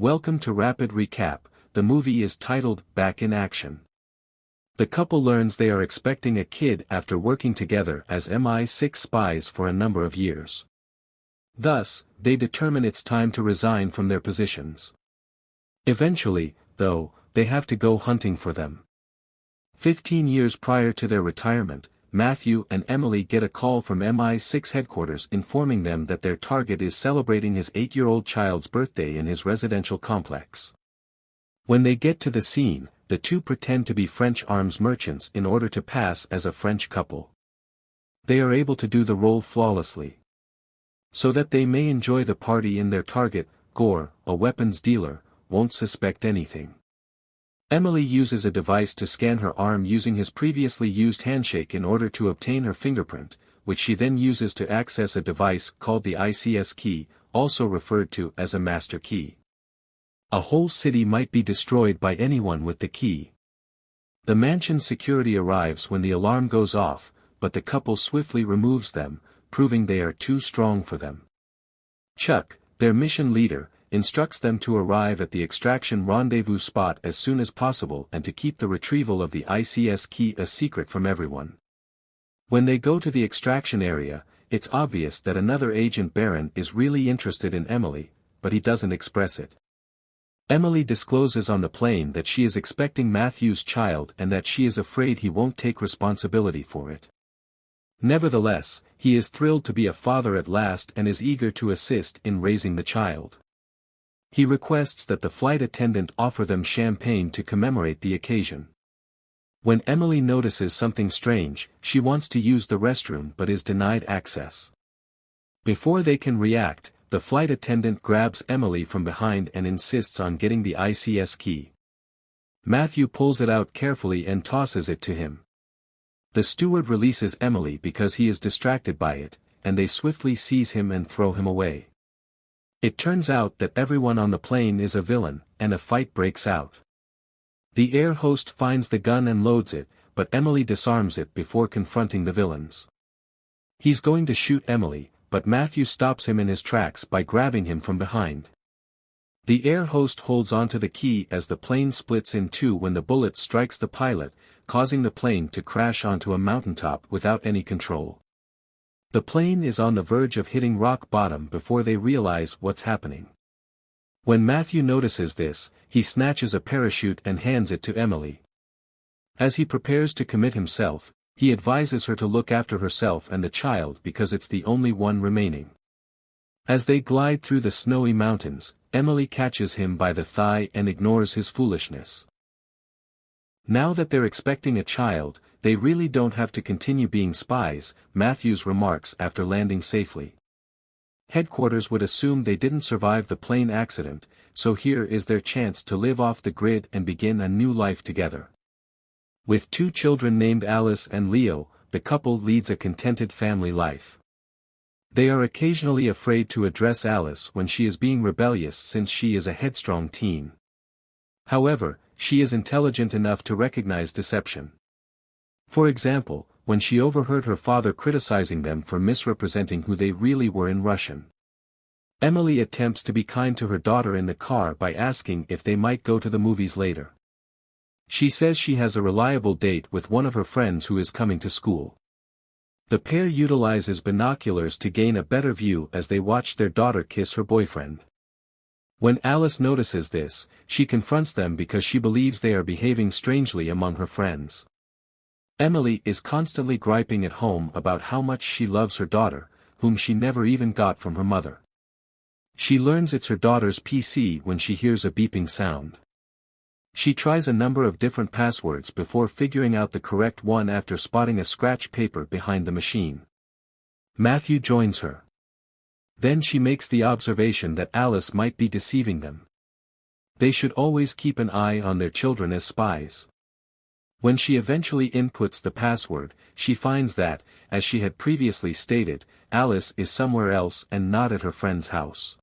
Welcome to Rapid Recap. The movie is titled Back in Action. The couple learns they are expecting a kid after working together as MI6 spies for a number of years. Thus, they determine it's time to resign from their positions. Eventually, though, they have to go hunting for them. 15 years prior to their retirement, Matthew and Emily get a call from MI6 headquarters informing them that their target is celebrating his 8-year-old child's birthday in his residential complex. When they get to the scene, the two pretend to be French arms merchants in order to pass as a French couple. They are able to do the role flawlessly. So that they may enjoy the party and their target, Gore, a weapons dealer, won't suspect anything. Emily uses a device to scan her arm using his previously used handshake in order to obtain her fingerprint, which she then uses to access a device called the ICS key, also referred to as a master key. A whole city might be destroyed by anyone with the key. The mansion's security arrives when the alarm goes off, but the couple swiftly removes them, proving they are too strong for them. Chuck, their mission leader, instructs them to arrive at the extraction rendezvous spot as soon as possible and to keep the retrieval of the ICS key a secret from everyone. When they go to the extraction area, it's obvious that another agent Baron is really interested in Emily, but he doesn't express it. Emily discloses on the plane that she is expecting Matthew's child and that she is afraid he won't take responsibility for it. Nevertheless, he is thrilled to be a father at last and is eager to assist in raising the child. He requests that the flight attendant offer them champagne to commemorate the occasion. When Emily notices something strange, she wants to use the restroom but is denied access. Before they can react, the flight attendant grabs Emily from behind and insists on getting the ICS key. Matthew pulls it out carefully and tosses it to him. The steward releases Emily because he is distracted by it, and they swiftly seize him and throw him away. It turns out that everyone on the plane is a villain, and a fight breaks out. The air host finds the gun and loads it, but Emily disarms it before confronting the villains. He's going to shoot Emily, but Matthew stops him in his tracks by grabbing him from behind. The air host holds onto the key as the plane splits in two when the bullet strikes the pilot, causing the plane to crash onto a mountaintop without any control. The plane is on the verge of hitting rock bottom before they realize what's happening. When Matthew notices this, he snatches a parachute and hands it to Emily. As he prepares to commit himself, he advises her to look after herself and the child because it's the only one remaining. As they glide through the snowy mountains, Emily catches him by the thigh and ignores his foolishness. Now that they're expecting a child, they really don't have to continue being spies, Matthews remarks after landing safely. Headquarters would assume they didn't survive the plane accident, so here is their chance to live off the grid and begin a new life together. With 2 children named Alice and Leo, the couple leads a contented family life. They are occasionally afraid to address Alice when she is being rebellious since she is a headstrong teen. However, she is intelligent enough to recognize deception. For example, when she overheard her father criticizing them for misrepresenting who they really were in Russian. Emily attempts to be kind to her daughter in the car by asking if they might go to the movies later. She says she has a reliable date with one of her friends who is coming to school. The pair utilizes binoculars to gain a better view as they watch their daughter kiss her boyfriend. When Alice notices this, she confronts them because she believes they are behaving strangely among her friends. Emily is constantly griping at home about how much she loves her daughter, whom she never even got from her mother. She learns it's her daughter's PC when she hears a beeping sound. She tries a number of different passwords before figuring out the correct one after spotting a scratch paper behind the machine. Matthew joins her. Then she makes the observation that Alice might be deceiving them. They should always keep an eye on their children as spies. When she eventually inputs the password, she finds that, as she had previously stated, Alice is somewhere else and not at her friend's house.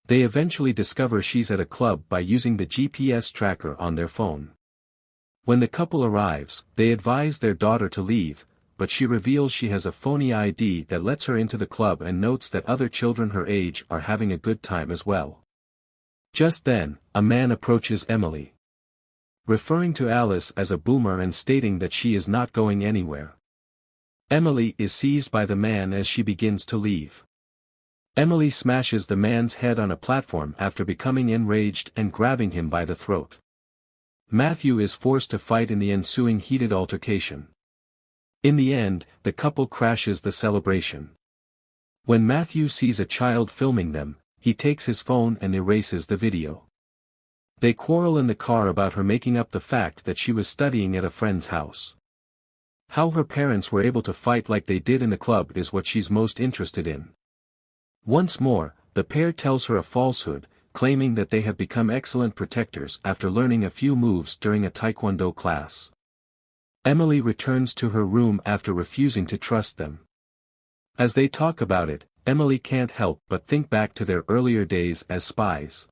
They eventually discover she's at a club by using the GPS tracker on their phone. When the couple arrives, they advise their daughter to leave, but she reveals she has a phony ID that lets her into the club and notes that other children her age are having a good time as well. Just then, a man approaches Emily, referring to Alice as a boomer and stating that she is not going anywhere. Emily is seized by the man as she begins to leave. Emily smashes the man's head on a platform after becoming enraged and grabbing him by the throat. Matthew is forced to fight in the ensuing heated altercation. In the end, the couple crashes the celebration. When Matthew sees a child filming them, he takes his phone and erases the video. They quarrel in the car about her making up the fact that she was studying at a friend's house. How her parents were able to fight like they did in the club is what she's most interested in. Once more, the pair tells her a falsehood, claiming that they have become excellent protectors after learning a few moves during a taekwondo class. Emily returns to her room after refusing to trust them. As they talk about it, Emily can't help but think back to their earlier days as spies.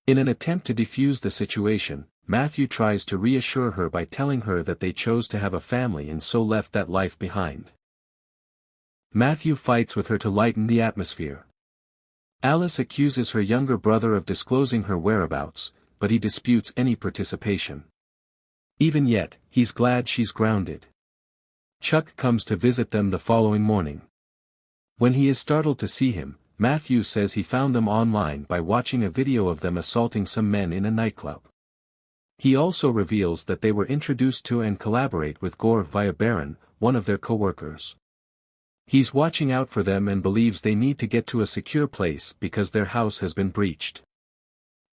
In an attempt to defuse the situation, Matthew tries to reassure her by telling her that they chose to have a family and so left that life behind. Matthew fights with her to lighten the atmosphere. Alice accuses her younger brother of disclosing her whereabouts, but he disputes any participation. Even yet, he's glad she's grounded. Chuck comes to visit them the following morning. When he is startled to see him, Matthew says he found them online by watching a video of them assaulting some men in a nightclub. He also reveals that they were introduced to and collaborate with Gore via Baron, one of their co-workers. He's watching out for them and believes they need to get to a secure place because their house has been breached.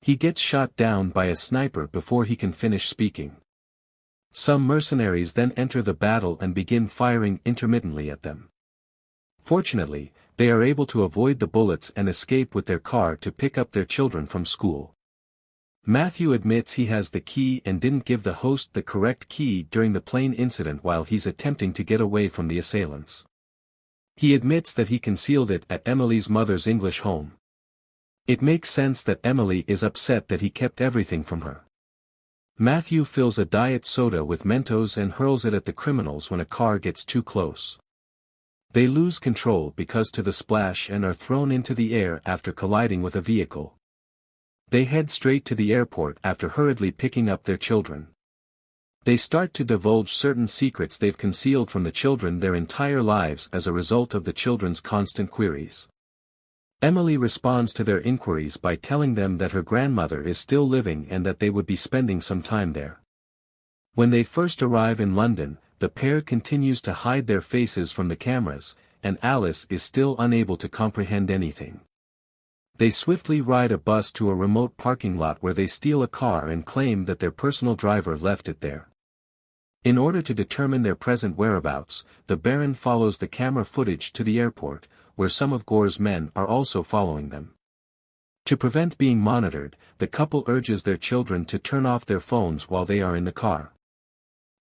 He gets shot down by a sniper before he can finish speaking. Some mercenaries then enter the battle and begin firing intermittently at them. Fortunately, they are able to avoid the bullets and escape with their car to pick up their children from school. Matthew admits he has the key and didn't give the host the correct key during the plane incident while he's attempting to get away from the assailants. He admits that he concealed it at Emily's mother's English home. It makes sense that Emily is upset that he kept everything from her. Matthew fills a diet soda with Mentos and hurls it at the criminals when a car gets too close. They lose control because to the splash and are thrown into the air after colliding with a vehicle. They head straight to the airport after hurriedly picking up their children. They start to divulge certain secrets they've concealed from the children their entire lives as a result of the children's constant queries. Emily responds to their inquiries by telling them that her grandmother is still living and that they would be spending some time there. When they first arrive in London, the pair continues to hide their faces from the cameras, and Alice is still unable to comprehend anything. They swiftly ride a bus to a remote parking lot where they steal a car and claim that their personal driver left it there. In order to determine their present whereabouts, the Baron follows the camera footage to the airport, where some of Gore's men are also following them. To prevent being monitored, the couple urges their children to turn off their phones while they are in the car.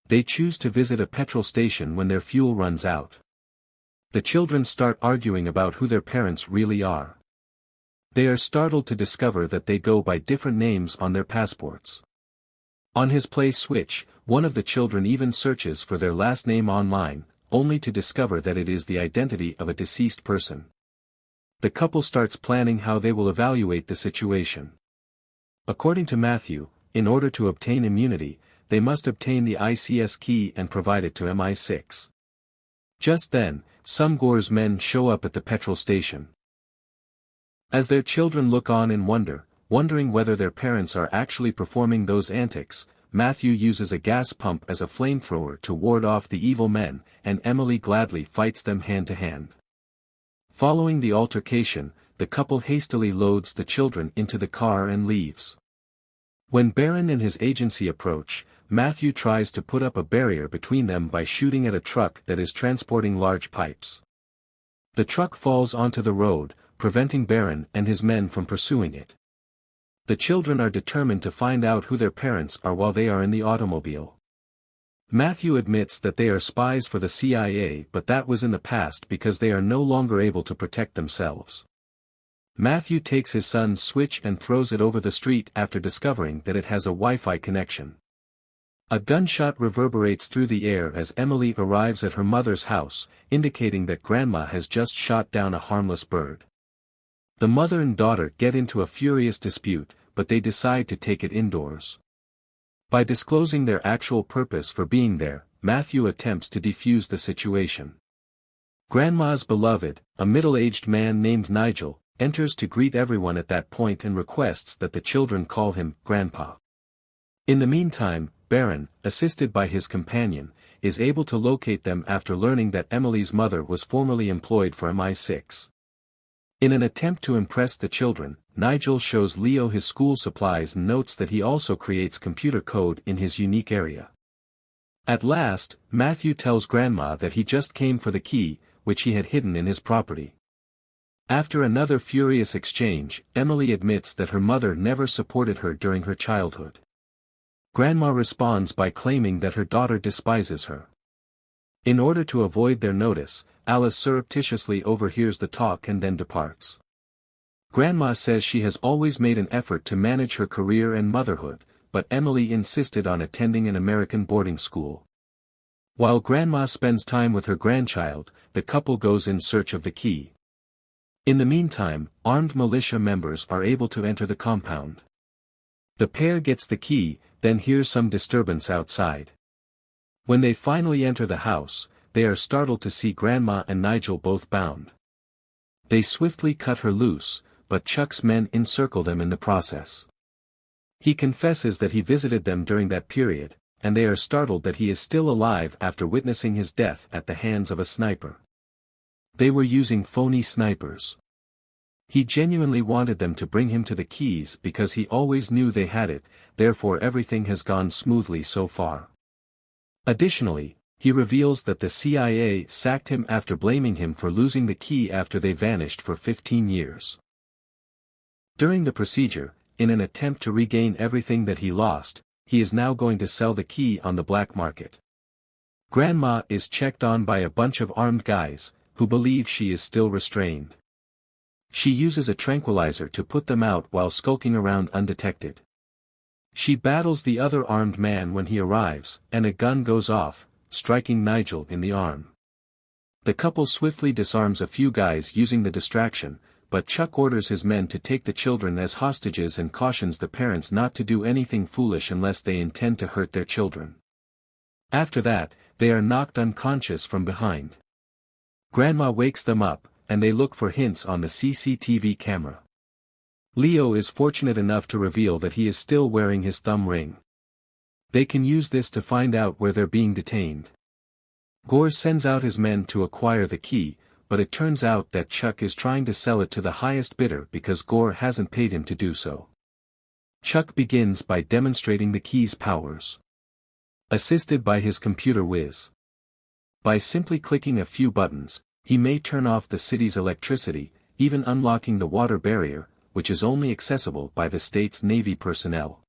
They choose to visit a petrol station when their fuel runs out. The children start arguing about who their parents really are. They are startled to discover that they go by different names on their passports. On his play switch, one of the children even searches for their last name online, only to discover that it is the identity of a deceased person. The couple starts planning how they will evaluate the situation. According to Matthew, in order to obtain immunity, they must obtain the ICS key and provide it to MI6. Just then, some Gore's men show up at the petrol station. As their children look on in wonder, wondering whether their parents are actually performing those antics, Matthew uses a gas pump as a flamethrower to ward off the evil men, and Emily gladly fights them hand to hand. Following the altercation, the couple hastily loads the children into the car and leaves. When Baron and his agency approach, Matthew tries to put up a barrier between them by shooting at a truck that is transporting large pipes. The truck falls onto the road, preventing Baron and his men from pursuing it. The children are determined to find out who their parents are while they are in the automobile. Matthew admits that they are spies for the CIA, but that was in the past because they are no longer able to protect themselves. Matthew takes his son's switch and throws it over the street after discovering that it has a Wi-Fi connection. A gunshot reverberates through the air as Emily arrives at her mother's house, indicating that Grandma has just shot down a harmless bird. The mother and daughter get into a furious dispute, but they decide to take it indoors. By disclosing their actual purpose for being there, Matthew attempts to defuse the situation. Grandma's beloved, a middle-aged man named Nigel, enters to greet everyone at that point and requests that the children call him Grandpa. In the meantime, Baron, assisted by his companion, is able to locate them after learning that Emily's mother was formerly employed for MI6. In an attempt to impress the children, Nigel shows Leo his school supplies and notes that he also creates computer code in his unique area. At last, Matthew tells Grandma that he just came for the key, which he had hidden in his property. After another furious exchange, Emily admits that her mother never supported her during her childhood. Grandma responds by claiming that her daughter despises her. In order to avoid their notice, Alice surreptitiously overhears the talk and then departs. Grandma says she has always made an effort to manage her career and motherhood, but Emily insisted on attending an American boarding school. While Grandma spends time with her grandchild, the couple goes in search of the key. In the meantime, armed militia members are able to enter the compound. The pair gets the key, then hears some disturbance outside. When they finally enter the house, they are startled to see Grandma and Nigel both bound. They swiftly cut her loose, but Chuck's men encircle them in the process. He confesses that he visited them during that period, and they are startled that he is still alive after witnessing his death at the hands of a sniper. They were using phony snipers. He genuinely wanted them to bring him to the keys because he always knew they had it, therefore everything has gone smoothly so far. Additionally, he reveals that the CIA sacked him after blaming him for losing the key after they vanished for 15 years. During the procedure, in an attempt to regain everything that he lost, he is now going to sell the key on the black market. Grandma is checked on by a bunch of armed guys, who believe she is still restrained. She uses a tranquilizer to put them out while skulking around undetected. She battles the other armed man when he arrives, and a gun goes off, striking Nigel in the arm. The couple swiftly disarms a few guys using the distraction, but Chuck orders his men to take the children as hostages and cautions the parents not to do anything foolish unless they intend to hurt their children. After that, they are knocked unconscious from behind. Grandma wakes them up, and they look for hints on the CCTV camera. Leo is fortunate enough to reveal that he is still wearing his thumb ring. They can use this to find out where they're being detained. Gore sends out his men to acquire the key, but it turns out that Chuck is trying to sell it to the highest bidder because Gore hasn't paid him to do so. Chuck begins by demonstrating the key's powers. Assisted by his computer whiz. By simply clicking a few buttons, he may turn off the city's electricity, even unlocking the water barrier, which is only accessible by the state's Navy personnel.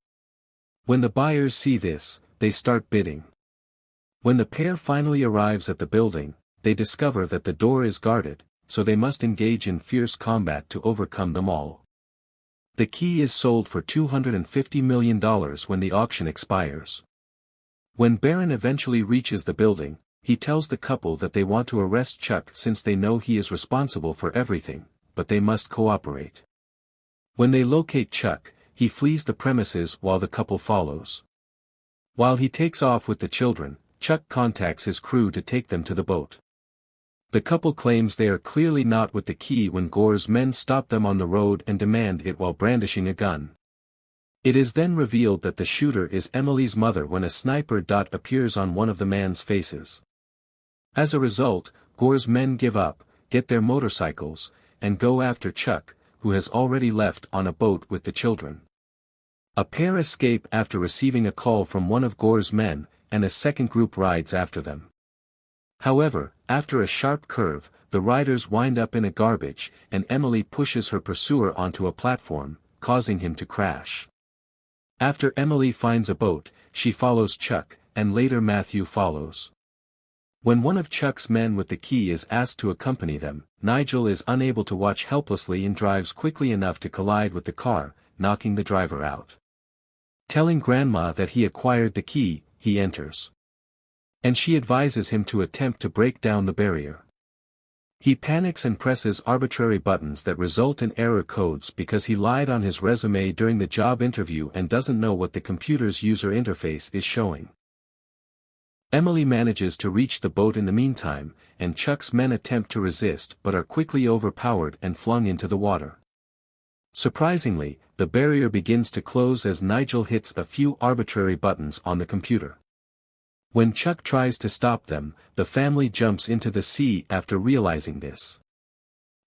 When the buyers see this, they start bidding. When the pair finally arrives at the building, they discover that the door is guarded, so they must engage in fierce combat to overcome them all. The key is sold for $250 million when the auction expires. When Baron eventually reaches the building, he tells the couple that they want to arrest Chuck since they know he is responsible for everything, but they must cooperate. When they locate Chuck, he flees the premises while the couple follows. While he takes off with the children, Chuck contacts his crew to take them to the boat. The couple claims they are clearly not with the key when Gore's men stop them on the road and demand it while brandishing a gun. It is then revealed that the shooter is Emily's mother when a sniper dot appears on one of the man's faces. As a result, Gore's men give up, get their motorcycles, and go after Chuck, who has already left on a boat with the children. A pair escape after receiving a call from one of Gore's men, and a second group rides after them. However, after a sharp curve, the riders wind up in a garbage, and Emily pushes her pursuer onto a platform, causing him to crash. After Emily finds a boat, she follows Chuck, and later Matthew follows. When one of Chuck's men with the key is asked to accompany them, Nigel is unable to watch helplessly and drives quickly enough to collide with the car, knocking the driver out. Telling Grandma that he acquired the key, he enters. And she advises him to attempt to break down the barrier. He panics and presses arbitrary buttons that result in error codes because he lied on his resume during the job interview and doesn't know what the computer's user interface is showing. Emily manages to reach the boat in the meantime, and Chuck's men attempt to resist but are quickly overpowered and flung into the water. Surprisingly, the barrier begins to close as Nigel hits a few arbitrary buttons on the computer. When Chuck tries to stop them, the family jumps into the sea after realizing this.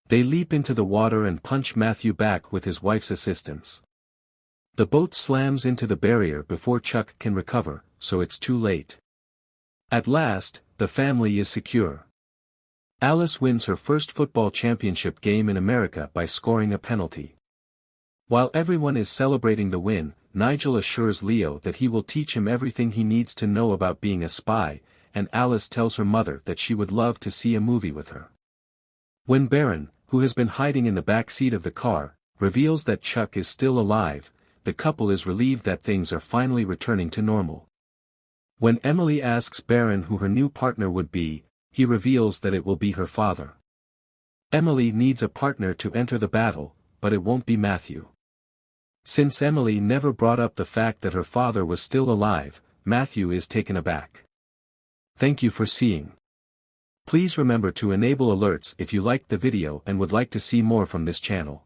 They leap into the water and punch Matthew back with his wife's assistance. The boat slams into the barrier before Chuck can recover, so it's too late. At last, the family is secure. Alice wins her first football championship game in America by scoring a penalty. While everyone is celebrating the win, Nigel assures Leo that he will teach him everything he needs to know about being a spy, and Alice tells her mother that she would love to see a movie with her. When Baron, who has been hiding in the back seat of the car, reveals that Chuck is still alive, the couple is relieved that things are finally returning to normal. When Emily asks Baron who her new partner would be, he reveals that it will be her father. Emily needs a partner to enter the battle, but it won't be Matthew. Since Emily never brought up the fact that her father was still alive, Matthew is taken aback. Thank you for seeing. Please remember to enable alerts if you liked the video and would like to see more from this channel.